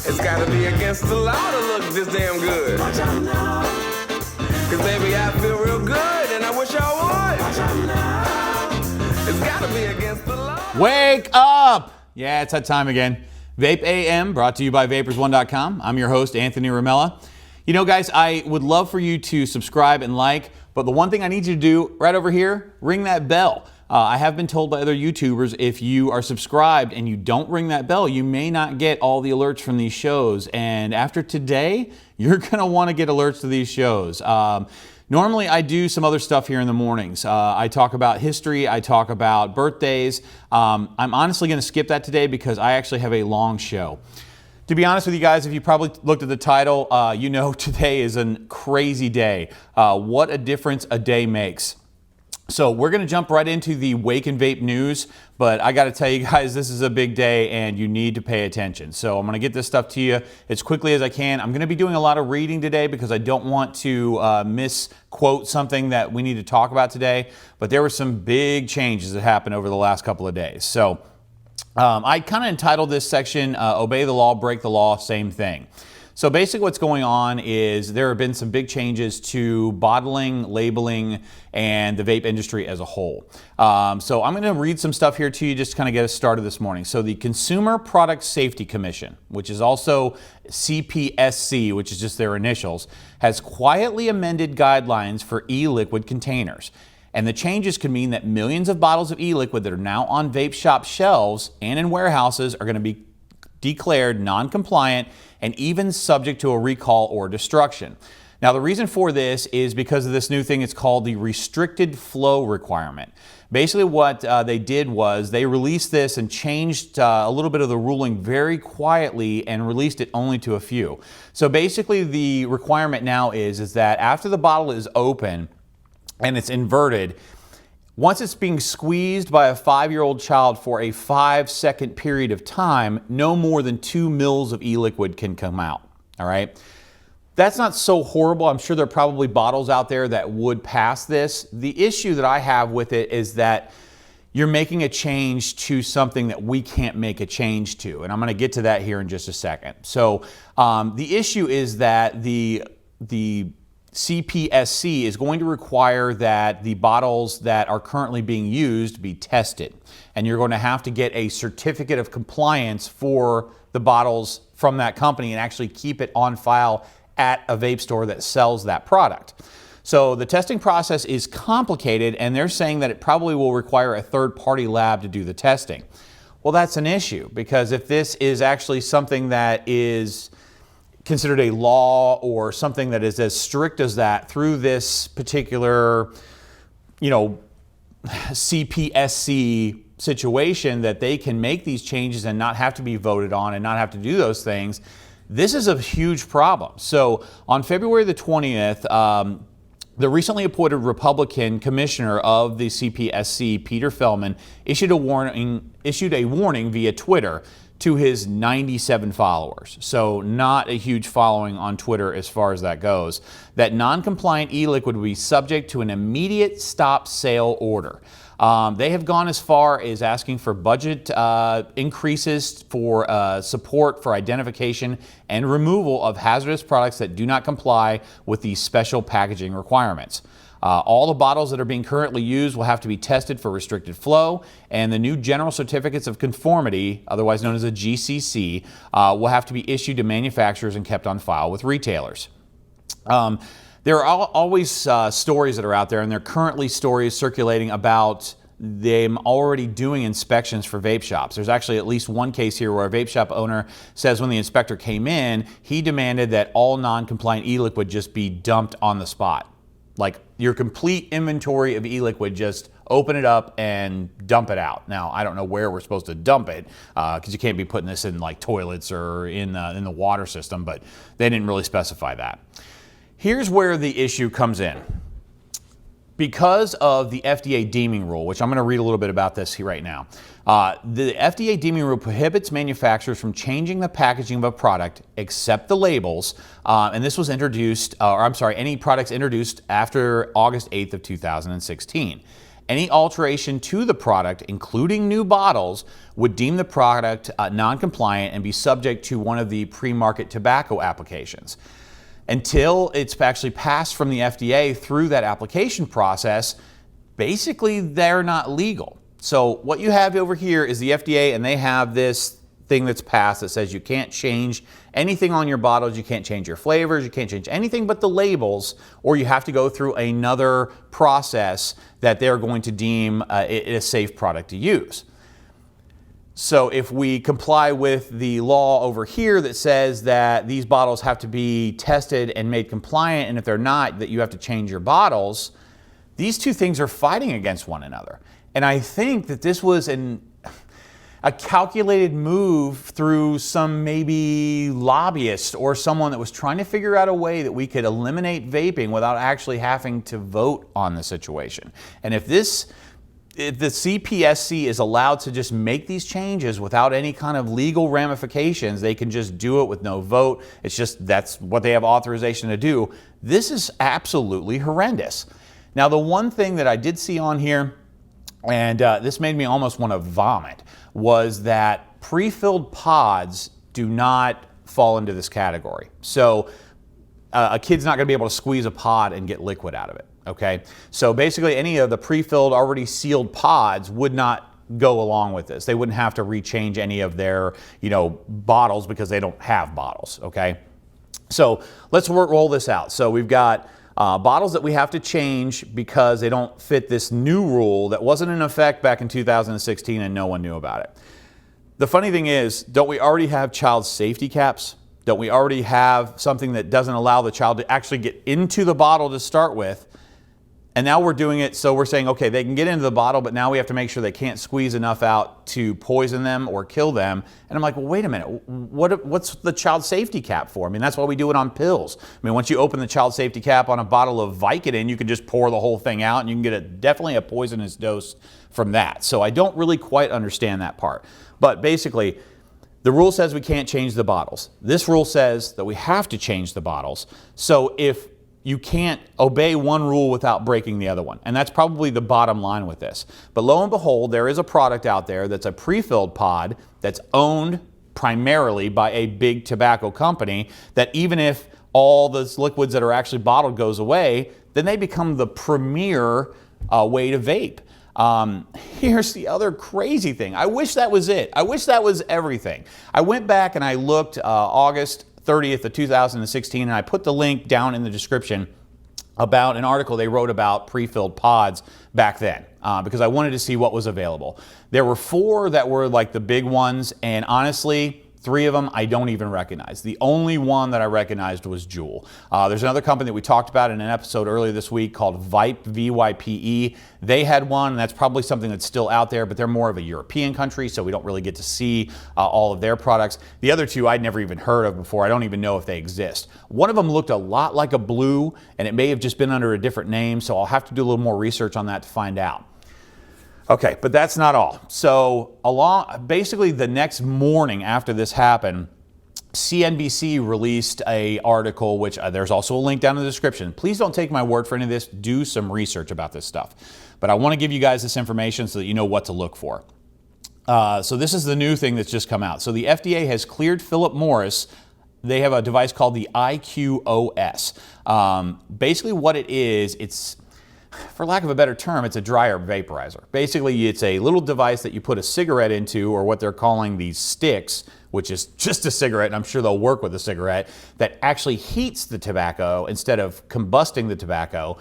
It's gotta be against the law to look this damn good. Watch out now. Cause baby, I feel real good and I wish I would. Watch out now. It's gotta be against the law. Wake up! Yeah, it's that time again. Vape AM, brought to you by Vapors1.com. I'm your host, Anthony Ramella. You know, guys, I would love for you to subscribe and like, but the one thing I need you to do right over here, ring that bell. I have been told by other YouTubers, if you are subscribed and you don't ring that bell, you may not get all the alerts from these shows. And after today, you're going to want to get alerts to these shows. Normally, I do some other stuff here in the mornings. I talk about history. I talk about birthdays. I'm honestly going to skip that today because I actually have a long show. To be honest with you guys, if you probably looked at the title, you know today is a crazy day. What a difference a day makes. So we're going to jump right into the Wake and Vape news, but I got to tell you guys, this is a big day and you need to pay attention. So I'm going to get this stuff to you as quickly as I can. I'm going to be doing a lot of reading today because I don't want to misquote something that we need to talk about today, but there were some big changes that happened over the last couple of days. So I kind of entitled this section, Obey the Law, Break the Law, Same Thing. So basically what's going on is there have been some big changes to bottling, labeling, and the vape industry as a whole. So I'm going to read some stuff here to you just to kind of get us started this morning. So the Consumer Product Safety Commission, which is also CPSC, which is just their initials, has quietly amended guidelines for e-liquid containers. And the changes could mean that millions of bottles of e-liquid that are now on vape shop shelves and in warehouses are going to be declared non-compliant and even subject to a recall or destruction. Now, the reason for this is because of this new thing. It's called the restricted flow requirement. Basically what they did was they released this and changed a little bit of the ruling very quietly and released it only to a few. So basically the requirement now is that after the bottle is open and it's inverted, once it's being squeezed by a 5-year-old child for a 5-second period of time, no more than 2 mils of e-liquid can come out, all right? That's not so horrible. I'm sure there are probably bottles out there that would pass this. The issue that I have with it is that you're making a change to something that we can't make a change to, and I'm gonna get to that here in just a second. So the issue is that the CPSC is going to require that the bottles that are currently being used be tested. And you're going to have to get a certificate of compliance for the bottles from that company and actually keep it on file at a vape store that sells that product. So the testing process is complicated, and they're saying that it probably will require a third-party lab to do the testing. Well, that's an issue, because if this is actually something that is considered a law or something that is as strict as that through this particular, CPSC situation, that they can make these changes and not have to be voted on and not have to do those things, this is a huge problem. So on February the 20th, the recently appointed Republican commissioner of the CPSC, Peter Feldman, issued a warning via Twitter to his 97 followers. So not a huge following on Twitter as far as that goes. That non-compliant e-liquid would be subject to an immediate stop sale order. They have gone as far as asking for budget increases for support for identification and removal of hazardous products that do not comply with these special packaging requirements. All the bottles that are being currently used will have to be tested for restricted flow, and the new General Certificates of Conformity, otherwise known as a GCC, will have to be issued to manufacturers and kept on file with retailers. There are always stories that are out there, and there are currently stories circulating about them already doing inspections for vape shops. There's actually at least one case here where a vape shop owner says when the inspector came in, he demanded that all non-compliant e-liquid just be dumped on the spot. Like your complete inventory of e-liquid, just open it up and dump it out. Now, I don't know where we're supposed to dump it because you can't be putting this in like toilets or in the water system, but they didn't really specify that. Here's where the issue comes in. Because of the FDA deeming rule, which I'm going to read a little bit about this here right now. The FDA deeming rule prohibits manufacturers from changing the packaging of a product except the labels, and this was introduced, any products introduced after August 8th of 2016. Any alteration to the product, including new bottles, would deem the product non-compliant and be subject to one of the pre-market tobacco applications. Until it's actually passed from the FDA through that application process, basically they're not legal. So what you have over here is the FDA, and they have this thing that's passed that says you can't change anything on your bottles, you can't change your flavors, you can't change anything but the labels, or you have to go through another process that they're going to deem it a safe product to use. So if we comply with the law over here that says that these bottles have to be tested and made compliant, and if they're not, that you have to change your bottles, these two things are fighting against one another. And I think that this was a calculated move through some maybe lobbyist or someone that was trying to figure out a way that we could eliminate vaping without actually having to vote on the situation. And if the CPSC is allowed to just make these changes without any kind of legal ramifications, they can just do it with no vote. It's just that's what they have authorization to do. This is absolutely horrendous. Now, the one thing that I did see on here, and this made me almost want to vomit, was that pre-filled pods do not fall into this category. So a kid's not going to be able to squeeze a pod and get liquid out of it. Okay, so basically any of the pre-filled, already sealed pods would not go along with this. They wouldn't have to rechange any of their, bottles because they don't have bottles. Okay, so let's roll this out. So we've got bottles that we have to change because they don't fit this new rule that wasn't in effect back in 2016 and no one knew about it. The funny thing is, don't we already have child safety caps? Don't we already have something that doesn't allow the child to actually get into the bottle to start with? And now we're doing it, so we're saying, okay, they can get into the bottle, but now we have to make sure they can't squeeze enough out to poison them or kill them. And I'm like, well, wait a minute, what's the child safety cap for? I mean, that's why we do it on pills. I mean, once you open the child safety cap on a bottle of Vicodin, you can just pour the whole thing out and you can get definitely a poisonous dose from that. So I don't really quite understand that part. But basically, the rule says we can't change the bottles. This rule says that we have to change the bottles. So if you can't obey one rule without breaking the other one. And that's probably the bottom line with this. But lo and behold, there is a product out there that's a pre-filled pod that's owned primarily by a big tobacco company that even if all those liquids that are actually bottled goes away, then they become the premier way to vape. Here's the other crazy thing. I wish that was it. I wish that was everything. I went back and I looked August 30th of 2016, and I put the link down in the description about an article they wrote about pre-filled pods back then because I wanted to see what was available. There were 4 that were like the big ones, and honestly, 3 of them I don't even recognize. The only one that I recognized was Juul. There's another company that we talked about in an episode earlier this week called Vape, V-Y-P-E. They had one, and that's probably something that's still out there, but they're more of a European country, so we don't really get to see all of their products. The other 2 I'd never even heard of before. I don't even know if they exist. One of them looked a lot like a Blue, and it may have just been under a different name, so I'll have to do a little more research on that to find out. Okay, but that's not all. So basically the next morning after this happened, CNBC released an article, which there's also a link down in the description. Please don't take my word for any of this. Do some research about this stuff. But I want to give you guys this information so that you know what to look for. So this is the new thing that's just come out. So the FDA has cleared Phillip Morris. They have a device called the IQOS. Basically what it is, it's, for lack of a better term, it's a dryer vaporizer. Basically, it's a little device that you put a cigarette into, or what they're calling these sticks, which is just a cigarette, and I'm sure they'll work with a cigarette, that actually heats the tobacco instead of combusting the tobacco.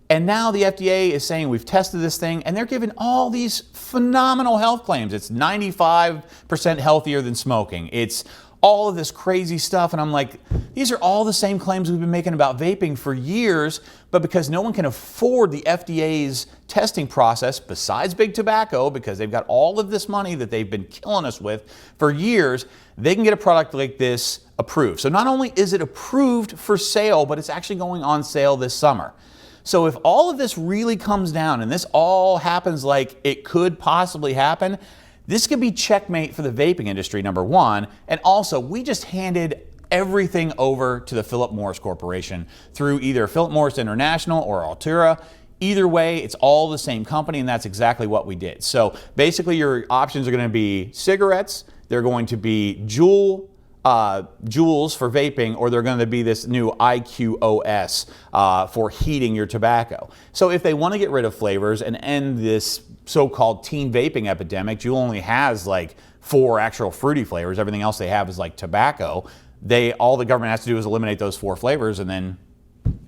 And now the FDA is saying we've tested this thing, and they're giving all these phenomenal health claims. It's 95% healthier than smoking. It's all of this crazy stuff, and I'm like, these are all the same claims we've been making about vaping for years, but because no one can afford the FDA's testing process, besides big tobacco, because they've got all of this money that they've been killing us with for years, they can get a product like this approved. So not only is it approved for sale, but it's actually going on sale this summer. So if all of this really comes down and this all happens like it could possibly happen, this could be checkmate for the vaping industry, number one. And also, we just handed everything over to the Phillip Morris Corporation through either Phillip Morris International or Altria. Either way, it's all the same company, and that's exactly what we did. So basically, your options are going to be cigarettes, they're going to be Juuls for vaping, or they're going to be this new IQOS for heating your tobacco. So if they want to get rid of flavors and end this so-called teen vaping epidemic, Juul only has like 4 actual fruity flavors. Everything else they have is like tobacco. All the government has to do is eliminate those 4 flavors, and then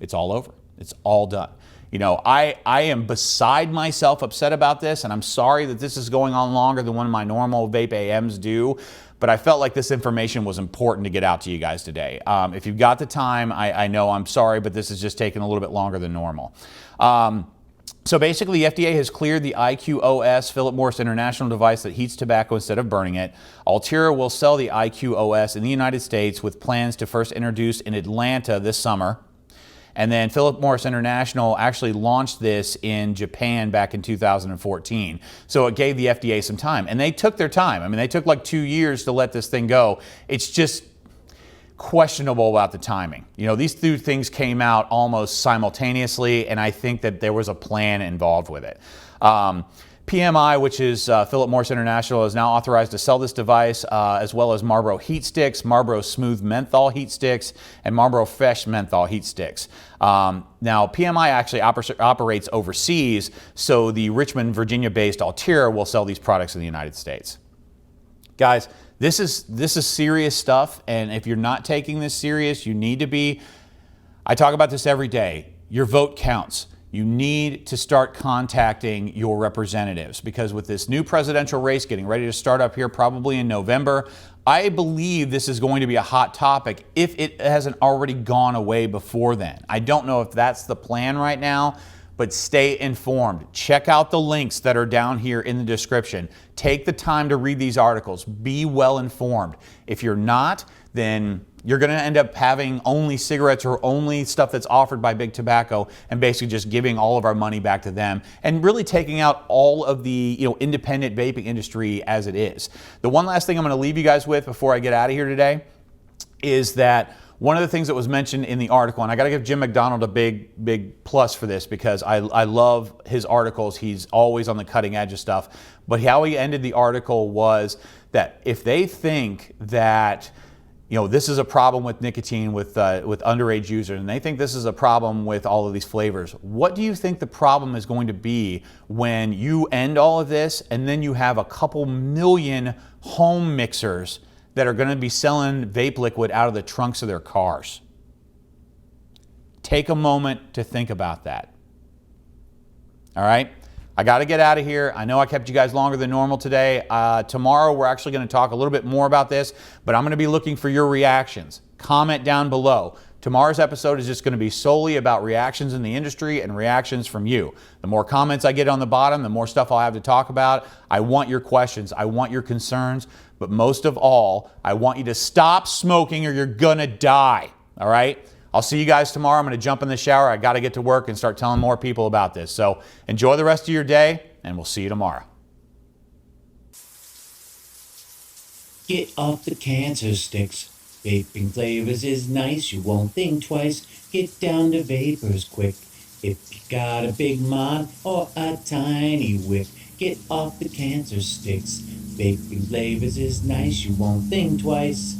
it's all over. It's all done. You know, I am beside myself upset about this, and I'm sorry that this is going on longer than one of my normal Vape AMs do, but I felt like this information was important to get out to you guys today. If you've got the time, I know I'm sorry, but this is just taking a little bit longer than normal. So basically, the FDA has cleared the IQOS Phillip Morris International device that heats tobacco instead of burning it. Altria will sell the IQOS in the United States with plans to first introduce in Atlanta this summer. And then Phillip Morris International actually launched this in Japan back in 2014. So it gave the FDA some time. And they took their time. I mean, they took like 2 years to let this thing go. It's just questionable about the timing. You know, these 2 things came out almost simultaneously, and I think that there was a plan involved with it. PMI, which is Phillip Morris International, is now authorized to sell this device, as well as Marlboro Heat Sticks, Marlboro Smooth Menthol Heat Sticks, and Marlboro Fresh Menthol Heat Sticks. Now, PMI actually operates overseas, so the Richmond, Virginia-based Altria will sell these products in the United States. Guys, this is serious stuff, and if you're not taking this serious, you need to be. I talk about this every day. Your vote counts. You need to start contacting your representatives, because with this new presidential race getting ready to start up here probably in November, I believe this is going to be a hot topic if it hasn't already gone away before then. I don't know if that's the plan right now, but stay informed. Check out the links that are down here in the description. Take the time to read these articles. Be well informed. If you're not, then you're going to end up having only cigarettes or only stuff that's offered by Big Tobacco, and basically just giving all of our money back to them and really taking out all of the independent vaping industry as it is. The one last thing I'm going to leave you guys with before I get out of here today is that one of the things that was mentioned in the article, and I got to give Jim McDonald a big plus for this, because I love his articles. He's always on the cutting edge of stuff. But how he ended the article was that if they think that this is a problem with nicotine with underage users, and they think this is a problem with all of these flavors, what do you think the problem is going to be when you end all of this and then you have a couple million home mixers that are going to be selling vape liquid out of the trunks of their cars? Take a moment to think about that. All right? I got to get out of here. I know I kept you guys longer than normal today. Tomorrow we're actually going to talk a little bit more about this, but I'm going to be looking for your reactions. Comment down below. Tomorrow's episode is just going to be solely about reactions in the industry and reactions from you. The more comments I get on the bottom, the more stuff I'll have to talk about. I want your questions. I want your concerns. But most of all, I want you to stop smoking or you're going to die. All right? I'll see you guys tomorrow. I'm going to jump in the shower. I got to get to work and start telling more people about this. So enjoy the rest of your day, and we'll see you tomorrow. Get off the cancer sticks. Vaping flavors is nice. You won't think twice. Get down to vapors quick. If you got a big mod or a tiny whip, get off the cancer sticks. Vaping flavors is nice. You won't think twice.